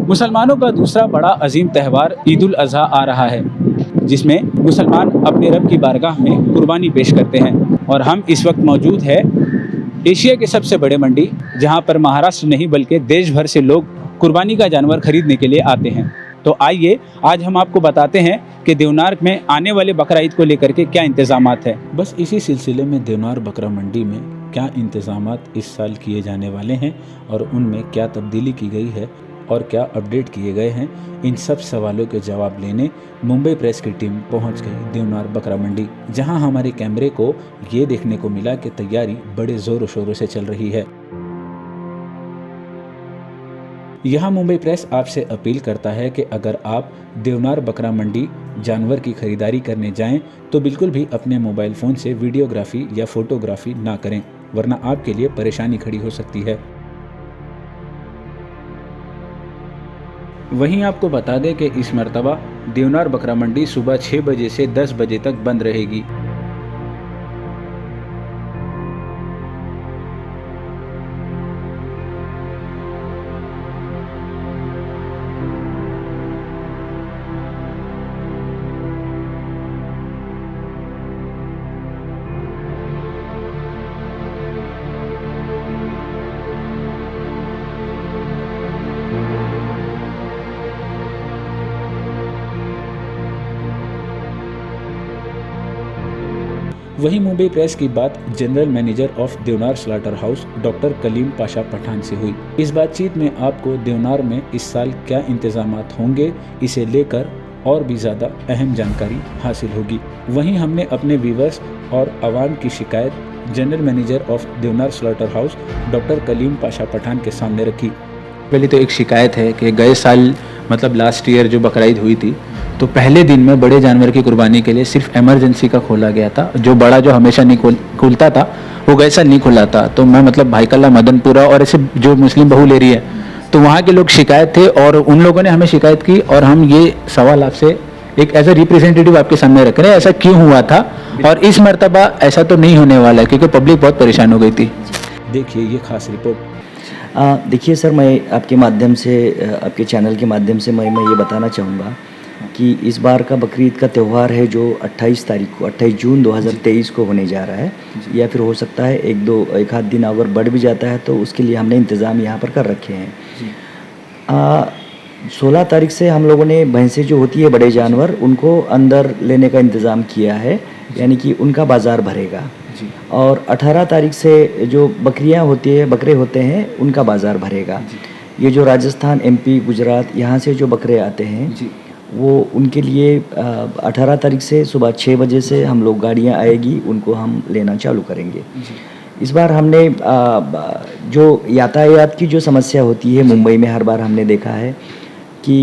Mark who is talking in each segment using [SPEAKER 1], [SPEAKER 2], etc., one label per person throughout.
[SPEAKER 1] मुसलमानों का दूसरा बड़ा अजीम त्यौहार ईद उल अज़हा आ रहा है, जिसमें मुसलमान अपने रब की बारगाह में कुर्बानी पेश करते हैं। और हम इस वक्त मौजूद है एशिया के सबसे बड़े मंडी, जहां पर महाराष्ट्र नहीं बल्कि देश भर से लोग कुर्बानी का जानवर खरीदने के लिए आते हैं। तो आइए आज हम आपको बताते हैं कि देवनार में आने वाले बकरा ईद को लेकर के क्या इंतजामात है। बस इसी सिलसिले में देवनार बकरा मंडी में क्या इंतजामात इस साल किए जाने वाले हैं और उनमें क्या तब्दीली की गई है और क्या अपडेट किए गए हैं, इन सब सवालों के जवाब लेने मुंबई प्रेस की टीम पहुंच गई देवनार बकरा मंडी, जहां हमारे कैमरे को ये देखने को मिला कि तैयारी बड़े ज़ोरों शोरों से चल रही है। यहाँ मुंबई प्रेस आपसे अपील करता है कि अगर आप देवनार बकरा मंडी जानवर की खरीदारी करने जाएं तो बिल्कुल भी अपने मोबाइल फ़ोन से वीडियोग्राफी या फोटोग्राफी ना करें, वरना आपके लिए परेशानी खड़ी हो सकती है। वहीं आपको बता दें कि इस मर्तबा देवनार बकरा मंडी सुबह 6 बजे से 10 बजे तक बंद रहेगी। वहीं मुंबई प्रेस की बात general manager of Deonar slaughter house doctor Kaleem Pasha Pathan से हुई। इस बातचीत में आपको देवनार में इस साल क्या इंतजामात होंगे, इसे लेकर और भी ज़्यादा अहम जानकारी हासिल होगी। वहीं हमने अपने व्यूवर्स और आवाम की शिकायत general manager of Deonar slaughter house doctor Kaleem Pasha Pathan के सामने रखी। पहले तो एक शिकायत है कि गए साल मतलब लास्ट ईयर जो बकरा ईद हुई थी, तो पहले दिन में बड़े जानवर की कुर्बानी के लिए सिर्फ इमरजेंसी का खोला गया था। जो बड़ा जो हमेशा नहीं खुलता था वो गए साल नहीं खुला था। तो मैं मतलब भाईकल्ला, मदनपुरा और ऐसे जो मुस्लिम बहुल एरिया है, तो वहाँ के लोग शिकायत थे और उन लोगों ने हमें शिकायत की और हम ये सवाल आपसे एक एज ए रिप्रेजेंटेटिव आपके सामने रख रहे हैं, ऐसा क्यों हुआ था और इस मरतबा ऐसा तो नहीं होने वाला है, क्योंकि पब्लिक बहुत परेशान हो गई थी। देखिए ये खास रिपोर्ट।
[SPEAKER 2] देखिए सर, मैं आपके माध्यम से, आपके चैनल के माध्यम से मैं ये बताना चाहूँगा कि इस बार का बकरीद का त्यौहार है जो 28 तारीख को 28 जून 2023 को होने जा रहा है, या फिर हो सकता है एक आध दिन अगर बढ़ भी जाता है तो उसके लिए हमने इंतज़ाम यहाँ पर कर रखे हैं। 16 तारीख से हम लोगों ने भैंसें जो होती है बड़े जानवर, उनको अंदर लेने का इंतज़ाम किया है, यानी कि उनका बाज़ार भरेगा। और 18 तारीख से जो बकरियां होती है, बकरे होते हैं, उनका बाज़ार भरेगा। ये जो राजस्थान, एमपी, गुजरात यहाँ से जो बकरे आते हैं वो उनके लिए 18 तारीख से सुबह 6 बजे से हम लोग गाड़ियाँ आएगी, उनको हम लेना चालू करेंगे। इस बार हमने जो यातायात की जो समस्या होती है मुंबई में, हर बार हमने देखा है कि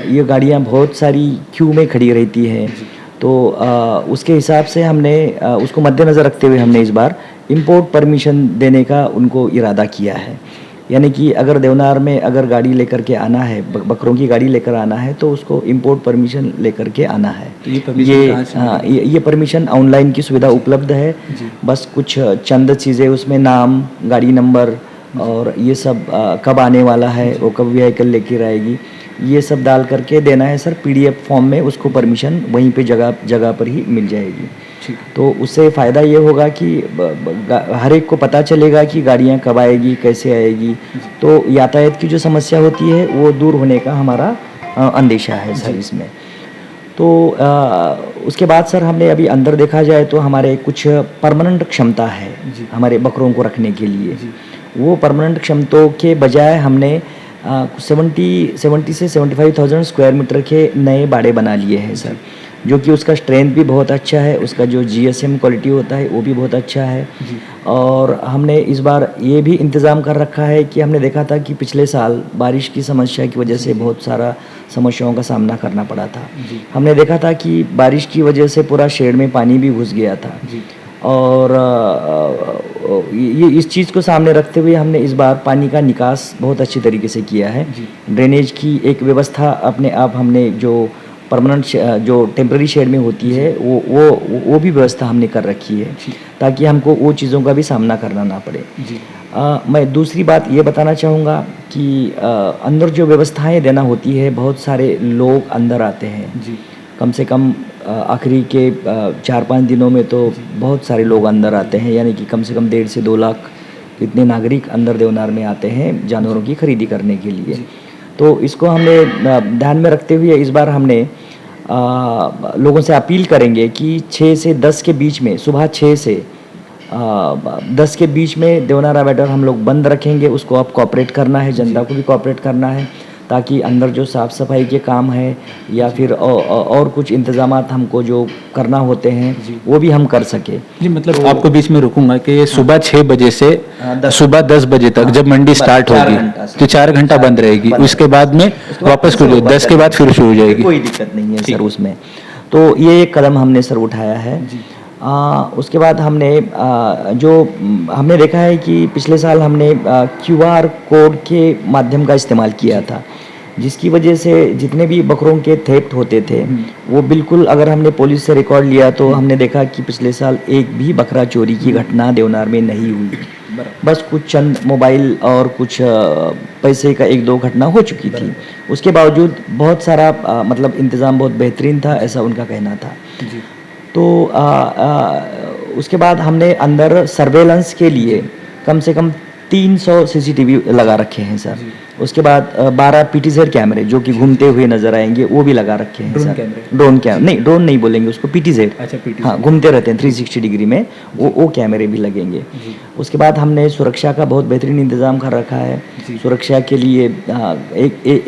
[SPEAKER 2] ये गाड़ियाँ बहुत सारी क्यू में खड़ी रहती हैं, तो उसके हिसाब से हमने उसको मद्देनज़र रखते हुए हमने इस बार इंपोर्ट परमिशन देने का उनको इरादा किया है। यानी कि अगर देवनार में अगर गाड़ी लेकर के आना है, बकरों की गाड़ी लेकर आना है, तो उसको इंपोर्ट परमिशन लेकर के आना है। तो ये परमिशन ऑनलाइन की सुविधा उपलब्ध है। बस कुछ चंद चीज़ें उसमें, नाम, गाड़ी नंबर और ये सब कब आने वाला है, वो कब व्हीकल लेकर आएगी, ये सब डाल करके देना है सर। PDF फॉर्म में उसको परमिशन वहीं पे जगह पर ही मिल जाएगी। तो उससे फ़ायदा ये होगा कि हर एक को पता चलेगा कि गाड़ियाँ कब आएगी, कैसे आएगी। तो यातायात की जो समस्या होती है वो दूर होने का हमारा अंदेशा है सर इसमें। तो उसके बाद सर हमने अभी अंदर देखा जाए तो हमारे कुछ परमानेंट क्षमता है हमारे बकरों को रखने के लिए। वो परमानेंट क्षमताओं के बजाय हमने 70 से 75,000 स्क्वायर मीटर के नए बाड़े बना लिए हैं सर, जो कि उसका स्ट्रेंथ भी बहुत अच्छा है, उसका जो GSM क्वालिटी होता है वो भी बहुत अच्छा है। और हमने इस बार ये भी इंतज़ाम कर रखा है कि हमने देखा था कि पिछले साल बारिश की समस्या की वजह से बहुत सारा समस्याओं का सामना करना पड़ा था। हमने देखा था कि बारिश की वजह से पूरा शेड में पानी भी घुस गया था, और ये इस चीज़ को सामने रखते हुए हमने इस बार पानी का निकास बहुत अच्छी तरीके से किया है। ड्रेनेज की एक व्यवस्था अपने आप हमने जो परमानेंट जो टेम्पररी शेड में होती है वो भी व्यवस्था हमने कर रखी है, ताकि हमको वो चीज़ों का भी सामना करना ना पड़े। मैं दूसरी बात ये बताना चाहूँगा कि अंदर जो व्यवस्थाएं देना होती है, बहुत सारे लोग अंदर आते हैं। कम से कम आखिरी के 4-5 दिनों में तो बहुत सारे लोग अंदर आते हैं, यानी कि कम से कम 1.5 से 2 लाख इतने नागरिक अंदर देवनार में आते हैं जानवरों की खरीदी करने के लिए। तो इसको हमने ध्यान में रखते हुए इस बार हमने लोगों से अपील करेंगे कि 6 से 10 के बीच में, सुबह 6 से 10 के बीच में देवनार अबैटर हम लोग बंद रखेंगे। उसको अब कोऑपरेट करना है, जनता को भी कोऑपरेट करना है, ताकि अंदर जो साफ़ सफाई के काम है या फिर और कुछ इंतज़ामात हमको जो करना होते हैं वो भी हम कर सके।
[SPEAKER 1] जी, मतलब तो आपको बीच में रुकूंगा कि सुबह 6 बजे से सुबह 10 बजे तक जब मंडी स्टार्ट होगी तो 4 घंटा बंद रहेगी, उसके बाद में वापस खुलेगी, 10 के बाद फिर शुरू हो जाएगी।
[SPEAKER 2] कोई दिक्कत नहीं है सर उसमें। तो ये एक कदम हमने सर उठाया है। उसके बाद हमने हमने देखा है कि पिछले साल हमने QR कोड के माध्यम का इस्तेमाल किया था, जिसकी वजह से जितने भी बकरों के थेफ्ट होते थे वो बिल्कुल, अगर हमने पुलिस से रिकॉर्ड लिया तो हमने देखा कि पिछले साल एक भी बकरा चोरी की घटना देवनार में नहीं हुई। बस कुछ चंद मोबाइल और कुछ पैसे का 1-2 घटना हो चुकी थी। उसके बावजूद बहुत सारा मतलब इंतज़ाम बहुत बेहतरीन था, ऐसा उनका कहना था। तो उसके बाद हमने अंदर सर्वेलेंस के लिए कम से कम 300 CCTV लगा रखे हैं सर। उसके बाद 12 PTZ कैमरे जो कि घूमते हुए नजर आएंगे वो भी लगा रखे हैं सर। ड्रोन कैमरे नहीं, ड्रोन नहीं बोलेंगे उसको, PTZ।
[SPEAKER 1] अच्छा, PTZ।
[SPEAKER 2] हाँ, घूमते रहते हैं 360 डिग्री में, वो कैमरे भी लगेंगे। उसके बाद हमने सुरक्षा का बहुत बेहतरीन इंतज़ाम कर रखा है। सुरक्षा के लिए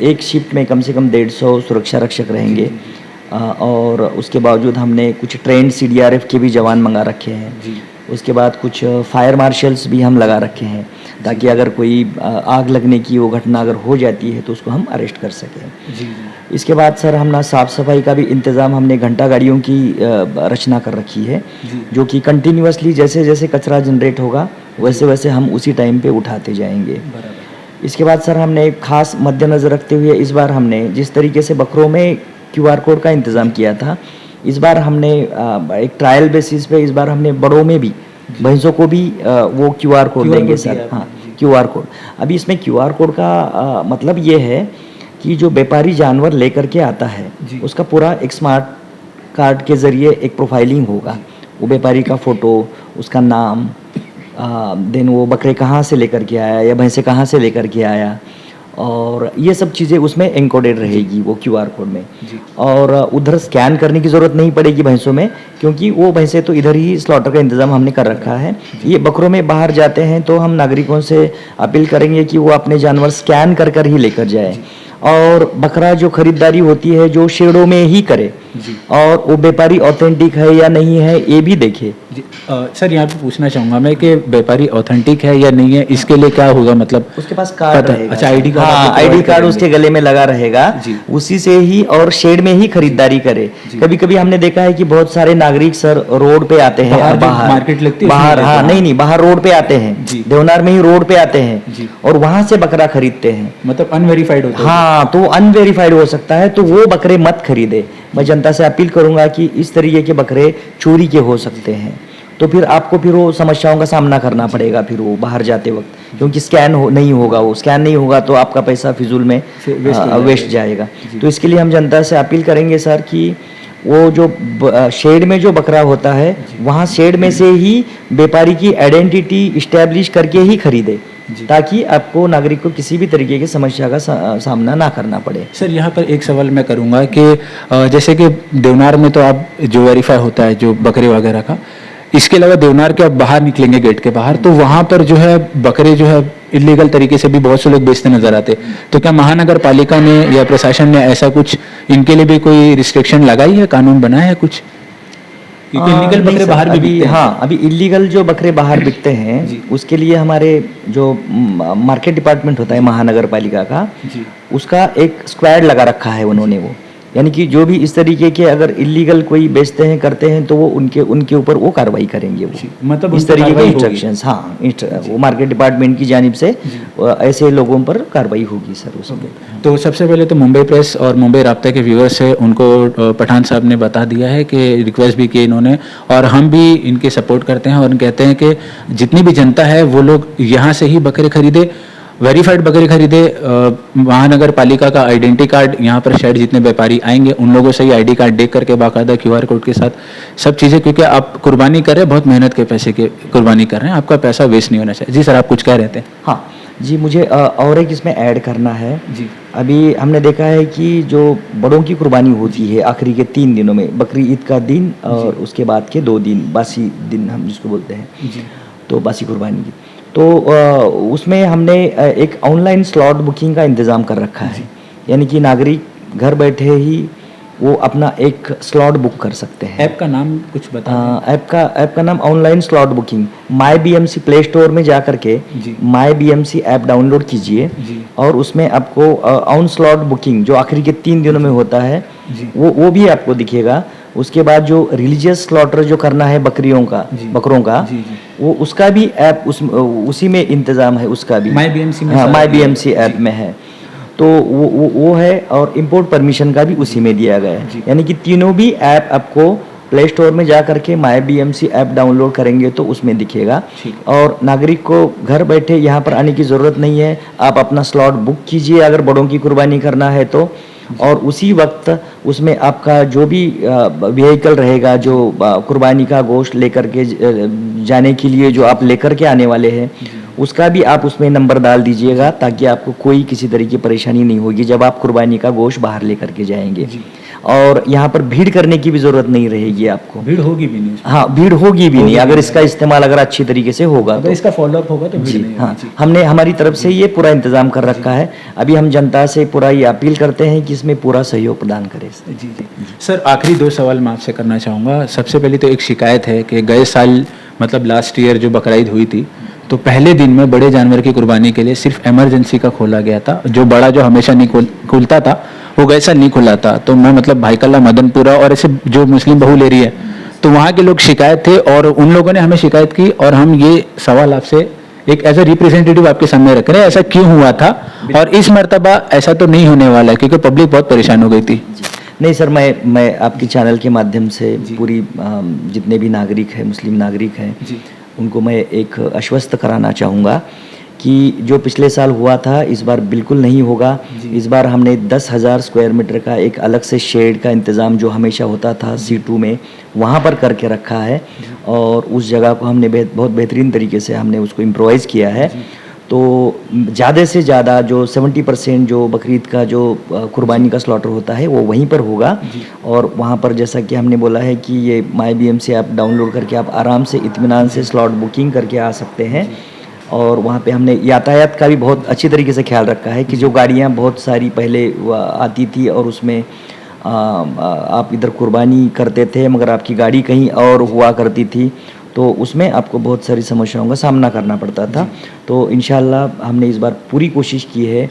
[SPEAKER 2] एक शिफ्ट में कम से कम 150 सुरक्षा रक्षक रहेंगे, और उसके बावजूद हमने कुछ ट्रेंड CDRF के भी जवान मंगा रखे हैं। उसके बाद कुछ फायर मार्शल्स भी हम लगा रखे हैं, ताकि अगर कोई आग लगने की वो घटना अगर हो जाती है तो उसको हम अरेस्ट कर सकें। इसके बाद सर हमने साफ़ सफाई का भी इंतज़ाम, हमने घंटा गाड़ियों की रचना कर रखी है, जो कि कंटिन्यूसली जैसे जैसे कचरा जनरेट होगा वैसे वैसे हम उसी टाइम पे उठाते जाएंगे। इसके बाद सर हमने खास मद्देनज़र रखते हुए इस बार हमने जिस तरीके से बकरों में QR कोड का इंतज़ाम किया था, इस बार हमने एक ट्रायल बेसिस पे इस बार हमने बड़ों में भी, भैंसों को भी वो QR कोड देंगे सर। हाँ, QR कोड। अभी इसमें QR कोड का मतलब ये है कि जो व्यापारी जानवर लेकर के आता है उसका पूरा एक स्मार्ट कार्ड के ज़रिए एक प्रोफाइलिंग होगा। वो व्यापारी का फ़ोटो, उसका नाम, देन वो बकरे कहाँ से लेकर के आया या भैंसे कहाँ से लेकर के आया, और ये सब चीज़ें उसमें एनकोडेड रहेगी वो QR कोड में। और उधर स्कैन करने की ज़रूरत नहीं पड़ेगी भैंसों में, क्योंकि वो भैंसे तो इधर ही स्लॉटर का इंतज़ाम हमने कर रखा है। ये बकरों में बाहर जाते हैं तो हम नागरिकों से अपील करेंगे कि वो अपने जानवर स्कैन कर कर ही लेकर जाए, और बकरा जो खरीदारी होती है जो शेडों में ही करे, और वो व्यापारी ऑथेंटिक है या नहीं है ये भी देखे।
[SPEAKER 1] सर यहाँ पे पूछना चाहूँगा मैं कि व्यापारी ऑथेंटिक है या नहीं है, इसके लिए क्या होगा? मतलब
[SPEAKER 2] उसके पास कार्ड रहेगा।
[SPEAKER 1] अच्छा, ID कार्ड।
[SPEAKER 2] हाँ, ID कार्ड उसके गले में लगा रहेगा, उसी से ही और शेड में ही खरीदारी करे। कभी कभी हमने देखा है कि बहुत सारे नागरिक सर रोड पे आते हैं, बाहर
[SPEAKER 1] मार्केट लगती है
[SPEAKER 2] बाहर, हाँ नहीं, बाहर रोड पे आते हैं, देवनार में ही रोड पे आते हैं और वहां से बकरा खरीदते हैं,
[SPEAKER 1] मतलब अनवेरीफाइड होता है।
[SPEAKER 2] हाँ, तो अनवेरीफाइड हो सकता है, तो वो बकरे मत खरीदे। मैं जनता से अपील करूंगा कि इस तरीके के बकरे चोरी के हो सकते हैं, तो फिर आपको फिर वो समस्याओं का सामना करना पड़ेगा फिर वो बाहर जाते वक्त, क्योंकि नहीं होगा, वो स्कैन नहीं होगा तो आपका पैसा फिजूल में वेस्ट जाएगा। तो इसके लिए हम जनता से अपील करेंगे सर कि वो जो शेड में जो बकरा होता है वहाँ शेड में से ही व्यापारी की आइडेंटिटी इस्टेब्लिश करके ही खरीदे, ताकि आपको नागरिक को किसी भी तरीके की समस्या का सामना ना करना पड़े।
[SPEAKER 1] सर यहाँ पर एक सवाल मैं करूँगा कि जैसे कि देवनार में तो आप जो वेरीफाई होता है जो बकरे वगैरह का, इसके अलावा देवनार के आप बाहर निकलेंगे गेट के बाहर, तो वहाँ पर जो है बकरे जो है इलीगल तरीके से भी बहुत से लोग बेचते नजर आते, तो क्या महानगर पालिका ने या प्रशासन ने ऐसा कुछ इनके लिए भी कोई रिस्ट्रिक्शन लगाई है, कानून बनाया है कुछ? क्योंकि इलीगल बकरे बाहर भी बिकते हैं।
[SPEAKER 2] हाँ, अभी इलीगल जो बकरे बाहर बिकते हैं उसके लिए हमारे जो मार्केट डिपार्टमेंट होता है महानगर पालिका का, उसका एक स्क्वाड लगा रखा है उन्होंने, वो यानी कि जो भी इस तरीके के अगर इलीगल कोई बेचते हैं करते हैं तो वो उनके ऊपर वो कार्रवाई करेंगे। वो
[SPEAKER 1] मतलब
[SPEAKER 2] इस तरीके के इंस्ट्रक्शंस, हाँ, वो मार्केट डिपार्टमेंट की जानिब से ऐसे लोगों पर कार्रवाई होगी सर उसमें।
[SPEAKER 1] तो सबसे पहले तो मुंबई प्रेस और मुंबई राब्ता के व्यूअर्स है उनको पठान साहब ने बता दिया है कि रिक्वेस्ट भी की इन्होंने, और हम भी इनके सपोर्ट करते हैं और कहते हैं कि जितनी भी जनता है वो लोग यहाँ से ही बकरे खरीदे, वेरीफाइड बकरे खरीदे। महानगर पालिका का आइडेंटिटी कार्ड, यहाँ पर शायद जितने व्यापारी आएंगे उन लोगों से ही आईडी कार्ड देख करके बाकायदा QR कोड के साथ सब चीज़ें, क्योंकि आप कुर्बानी कर रहे हैं, बहुत मेहनत के पैसे की कुर्बानी कर रहे हैं, आपका पैसा वेस्ट नहीं होना चाहिए। जी सर, आप कुछ कह रहे थे?
[SPEAKER 2] हाँ जी, मुझे और एक इसमें ऐड करना है
[SPEAKER 1] जी।
[SPEAKER 2] अभी हमने देखा है कि जो बड़ों की कुर्बानी होती है आखिरी के 3 दिनों में, बकरी ईद का दिन और उसके बाद के 2 दिन बासी दिन हम जिसको बोलते हैं
[SPEAKER 1] जी।
[SPEAKER 2] तो बासी कुर्बानी की, तो उसमें हमने एक ऑनलाइन स्लॉट बुकिंग का इंतज़ाम कर रखा है। यानी कि नागरिक घर बैठे ही वो अपना एक स्लॉट बुक कर सकते हैं।
[SPEAKER 1] ऐप का नाम कुछ बता दें?
[SPEAKER 2] ऐप का नाम ऑनलाइन स्लॉट बुकिंग, माई BMC प्ले स्टोर में जा करके माई BMC ऐप डाउनलोड कीजिए और उसमें आपको ऑन स्लॉट बुकिंग जो आखिरी के 3 दिनों में होता है वो भी आपको दिखेगा। उसके बाद जो रिलीजियस स्लॉटर जो करना है बकरों का वो उसका भी ऐप उसी में इंतज़ाम है, उसका भी
[SPEAKER 1] माई BMC में,
[SPEAKER 2] माई BMC ऐप में है, तो वो है। और इंपोर्ट परमिशन का भी उसी में दिया गया है। यानी कि तीनों भी ऐप आपको प्ले स्टोर में जा करके माई BMC ऐप डाउनलोड करेंगे तो उसमें दिखेगा। और नागरिक को घर बैठे यहाँ पर आने की ज़रूरत नहीं है, आप अपना स्लॉट बुक कीजिए अगर बड़ों की कुर्बानी करना है तो, और उसी वक्त उसमें आपका जो भी व्हीकल रहेगा जो कुर्बानी का गोश्त लेकर के जाने के लिए जो आप लेकर के आने वाले हैं उसका भी आप उसमें नंबर डाल दीजिएगा ताकि आपको कोई किसी तरह की परेशानी नहीं होगी जब आप कुर्बानी का गोश्त बाहर लेकर के जाएंगे। और यहाँ पर भीड़ करने की भी जरूरत नहीं रहेगी आपको।
[SPEAKER 1] भीड़ होगी भी नहीं?
[SPEAKER 2] हाँ, भीड़ होगी भी नहीं अगर इसका इस्तेमाल अगर अच्छी तरीके से होगा तो
[SPEAKER 1] इसका फॉलोअप होगा तो भीड़ नहीं होगी।
[SPEAKER 2] हाँ, हमने हमारी तरफ से ये पूरा इंतजाम कर रखा है। अभी हम जनता से पूरा ये अपील करते हैं कि इसमें पूरा सहयोग प्रदान करें।
[SPEAKER 1] जी। सर, आखिरी 2 सवाल मैं आपसे करना चाहूँगा। सबसे पहले तो एक शिकायत है कि गए साल मतलब लास्ट ईयर जो बकरा ईद हुई थी तो पहले दिन में बड़े जानवर की कुर्बानी के लिए सिर्फ इमरजेंसी का खोला गया था, जो बड़ा जो हमेशा नहीं खुलता था वो गए साल नहीं खुला था। तो मैं मतलब भाईकल्ला, मदनपुरा और ऐसे जो मुस्लिम बहुल एरिया है तो वहाँ के लोग शिकायत थे और उन लोगों ने हमें शिकायत की और हम ये सवाल आपसे एक एज ए रिप्रेजेंटेटिव आपके सामने रख रहे हैं, ऐसा क्यों हुआ था और इस मरतबा ऐसा तो नहीं होने वाला है क्योंकि पब्लिक बहुत परेशान हो गई थी।
[SPEAKER 2] नहीं सर, मैं आपकी चैनल के माध्यम से पूरी जितने भी नागरिक हैं, मुस्लिम नागरिक हैं, उनको मैं एक आश्वस्त कराना चाहूँगा कि जो पिछले साल हुआ था इस बार बिल्कुल नहीं होगा। इस बार हमने 10,000 स्क्वायर मीटर का एक अलग से शेड का इंतज़ाम जो हमेशा होता था C2 में वहाँ पर करके रखा है और उस जगह को हमने बहुत बेहतरीन तरीके से हमने उसको इम्प्रोवाइज़ किया है। तो ज़्यादा से ज़्यादा जो 70% जो बकरीद का जो कुर्बानी का स्लॉटर होता है वो वहीं पर होगा। और वहाँ पर जैसा कि हमने बोला है कि ये माई BMC ऐप डाउनलोड करके आप आराम से इत्मीनान से स्लॉट बुकिंग करके आ सकते हैं। और वहाँ पे हमने यातायात का भी बहुत अच्छी तरीके से ख्याल रखा है कि जो गाड़ियाँ बहुत सारी पहले आती थी और उसमें आप इधर कुर्बानी करते थे मगर आपकी गाड़ी कहीं और हुआ करती थी तो उसमें आपको बहुत सारी समस्याओं का सामना करना पड़ता था। तो इंशाल्लाह हमने इस बार पूरी कोशिश की है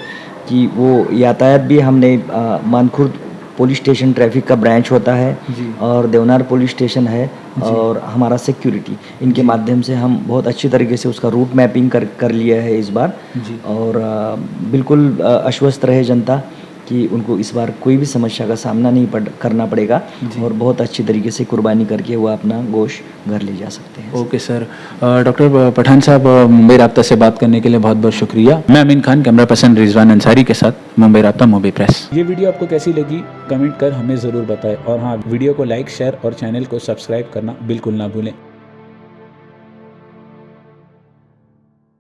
[SPEAKER 2] कि वो यातायात भी हमने मानखुर्द पुलिस स्टेशन ट्रैफिक का ब्रांच होता है और देवनार पुलिस स्टेशन है और हमारा सिक्योरिटी, इनके माध्यम से हम बहुत अच्छी तरीके से उसका रूट मैपिंग कर लिया है इस बार। और बिल्कुल आश्वस्त रहे जनता कि उनको इस बार कोई भी समस्या का सामना नहीं करना पड़ेगा और बहुत अच्छी तरीके से कुर्बानी करके वो अपना गोश्त घर ले जा सकते हैं।
[SPEAKER 1] Okay sir. डॉक्टर पठान साहब, मुंबई राब्ता से बात करने के लिए बहुत बहुत शुक्रिया। मैं अमीन खान, कैमरा पर्सन रिजवान अंसारी के साथ, मुंबई राब्ता, मुंबई प्रेस। ये वीडियो आपको कैसी लगी कमेंट कर हमें ज़रूर बताएं और हाँ, वीडियो को लाइक, शेयर और चैनल को सब्सक्राइब करना बिल्कुल ना भूलें।